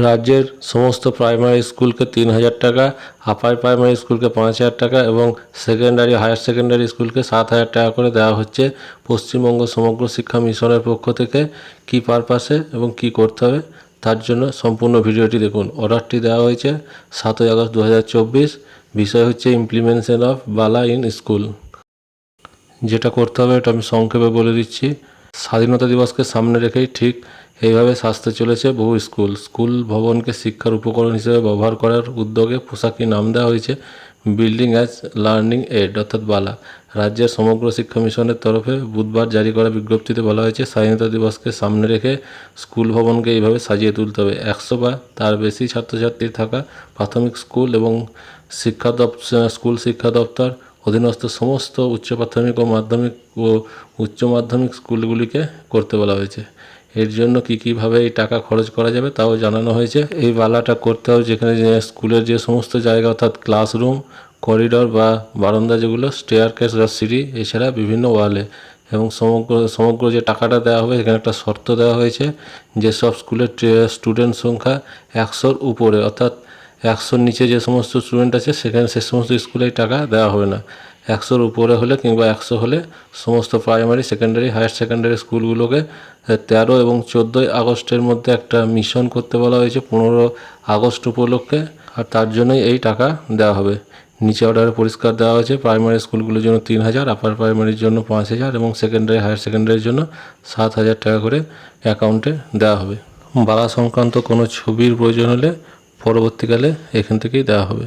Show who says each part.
Speaker 1: রাজ্যের সমস্ত প্রাইমারি স্কুলকে 3,000 টাকা, আপার প্রাইমারি স্কুলকে 5,000 টাকা এবং সেকেন্ডারি হায়ার সেকেন্ডারি স্কুলকে 7,000 টাকা করে দেওয়া হচ্ছে পশ্চিমবঙ্গ সমগ্র শিক্ষা মিশনের পক্ষ থেকে। কী পারপাসে এবং কি করতে হবে তার জন্য সম্পূর্ণ ভিডিওটি দেখুন। অর্ডারটি দেওয়া হয়েছে 7ই আগস্ট 2024। বিষয় হচ্ছে implementation of Bala in school. যেটা করতে হবে এটা আমি সংক্ষেপে বলে দিচ্ছি। স্বাধীনতা দিবসকে সামনে রেখেই ঠিক এইভাবে সাজতে চলেছে বহু স্কুল ভবনকে শিক্ষার উপকরণ হিসেবে ব্যবহার করার উদ্যোগে পোশাকি নাম দেওয়া হয়েছে বিল্ডিং অ্যাজ লার্নিং এড অর্থাৎ বালা। রাজ্যের সমগ্র শিক্ষা মিশনের তরফে বুধবার জারি করা বিজ্ঞপ্তিতে বলা হয়েছে স্বাধীনতা দিবসকে সামনে রেখে স্কুল ভবনকে এইভাবে সাজিয়ে তুলতে হবে। 100 বা তার বেশি ছাত্রছাত্রী থাকা প্রাথমিক স্কুল এবং স্কুল শিক্ষা দপ্তর অধীনস্থ সমস্ত উচ্চ প্রাথমিক ও মাধ্যমিক ও উচ্চ মাধ্যমিক স্কুলগুলিকে করতে বলা হয়েছে। এর জন্য কীভাবে এই টাকা খরচ করা যাবে তাও জানানো হয়েছে। এই বালাটা করতে হবে যেখানে স্কুলের যে সমস্ত জায়গা অর্থাৎ ক্লাসরুম, করিডর বা বারান্দা, যেগুলো স্টেয়ারকেস বা সিঁড়ি, এছাড়া বিভিন্ন ওয়ালে। এবং সমগ্র যে টাকাটা দেওয়া হবে এখানে একটা শর্ত দেওয়া হয়েছে, যেসব স্কুলের স্টুডেন্ট সংখ্যা 100-র উপরে অর্থাৎ 100-র নিচে যে সমস্ত স্টুডেন্ট আছে সেখানে সে সমস্ত স্কুলে টাকা দেওয়া হবে না। 100-র উপরে হলে কিংবা 100 হলে সমস্ত প্রাইমারি সেকেন্ডারি হায়ার সেকেন্ডারি স্কুলগুলোকে 13 এবং 14 আগস্টের মধ্যে একটা মিশন করতে বলা হয়েছে 15 আগস্ট উপলক্ষে। আর তার জন্যই এই টাকা দেওয়া হবে। নিচে অর্ডারে পরিষ্কার দেওয়া হয়েছে প্রাইমারি স্কুলগুলোর জন্য 3,000, আপার প্রাইমারির জন্য 5,000 এবং সেকেন্ডারি হায়ার সেকেন্ডারির জন্য 7,000 টাকা করে অ্যাকাউন্টে দেওয়া হবে। বালা সংক্রান্ত কোনো ছবির প্রয়োজন হলে পরবর্তীকালে এখান থেকেই দেওয়া হবে।